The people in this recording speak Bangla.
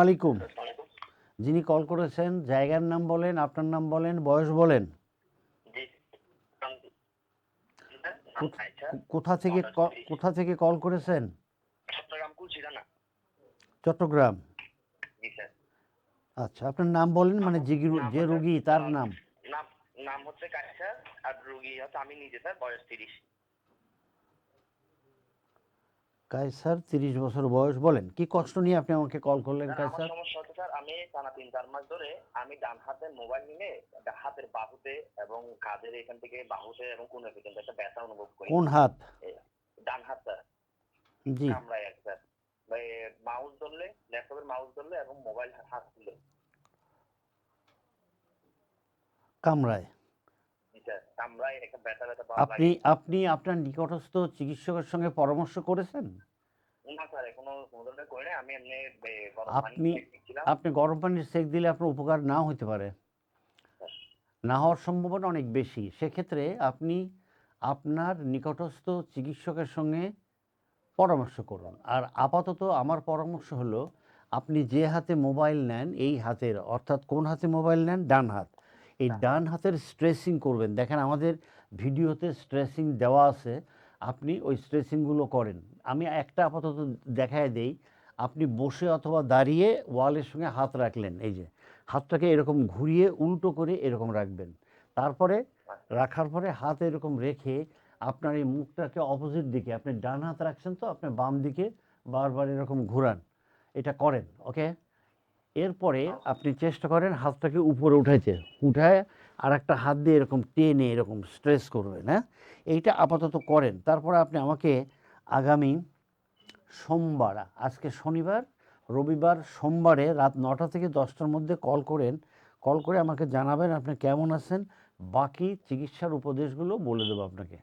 আলাইকুম। যিনি কল করেছেন জায়গার নাম বলেন, আপনার নাম বলেন, বয়স বলেন। কোথা থেকে কল করেছেন? চট্টগ্রাম। আচ্ছা, আপনার নাম বলেন, মানে যে রোগী তার নাম। নাম হচ্ছে কায়সার আর রোগী হচ্ছে আমি নিজে, স্যার। বয়স 30। কায়সার, 30 বছর বয়স। বলেন কি কষ্ট নিয়ে আপনি আমাকে কল করলেন কায়সার? আমার সমস্যা হচ্ছে, স্যার, আমি টানা 3-4 মাস ধরে আমি ডান হাতে মোবাইল নিয়ে হাতের বাহুতে এবং কাঁধের এখান থেকে বাহুতে এবং কোণে পর্যন্ত একটা ব্যথা অনুভব করি। কোন হাত? ডান হাত, স্যার। জি। কামড়ায় আর কি, স্যার। মাউস ধরলে, ল্যাপটপের মাউস ধরলে এবং মোবাইল হাত দিলে কামড়ায়। কামড়ায়, একটা ব্যথা ব্যথা ভাব আপনি লাগে। আপনি আপনার নিকটস্থ চিকিৎসকের সঙ্গে পরামর্শ করেছেন? না, স্যার, কোনো ধরনের করি নাই। আমি এমনি গরম পানি আপনি দিচ্ছিলাম। আপনি গরম পানির সেক দিলে আপনার উপকার নাও হতে পারে, না হওয়ার সম্ভাবনা অনেক বেশি। সেক্ষেত্রে আপনি আপনার নিকটস্থ চিকিৎসকের সঙ্গে পরামর্শ করুন। আর আপাতত আমার পরামর্শ হলো, আপনি যে হাতে মোবাইল নেন, এই হাতের, অর্থাৎ কোন হাতে মোবাইল নেন? ডান হাত। এই ডান হাতের স্ট্রেচিং করবেন। দেখেন আমাদের ভিডিওতে স্ট্রেচিং দেওয়া আছে, আপনি ওই স্ট্রেচিংগুলো করেন। আমি একটা আপাতত দেখায় দেই। আপনি বসে অথবা দাঁড়িয়ে ওয়ালের সঙ্গে হাত রাখলেন, এই যে হাতটাকে এরকম ঘুরিয়ে উল্টো করে এরকম রাখবেন। তারপরে রাখার পরে হাত এরকম রেখে আপনার এই মুখটাকে অপোজিট দিকে, আপনি ডান হাত রাখছেন তো আপনার বাম দিকে বারবার এরকম ঘুরান, এটা করেন। ওকে, এরপরে আপনি চেষ্টা করেন হাতটাকে উপরে উঠায় আর একটা হাত দিয়ে এরকম টেনে এরকম স্ট্রেস করবেন। হ্যাঁ, এইটা আপাতত করেন। তারপরে আপনি আমাকে আগামী সোমবার, আজকে শনিবার, রবিবার, সোমবারে রাত 9টা থেকে 10টার মধ্যে কল করে আমাকে জানাবেন আপনি কেমন আছেন। বাকি চিকিৎসার উপদেশগুলো বলে দেবো আপনাকে।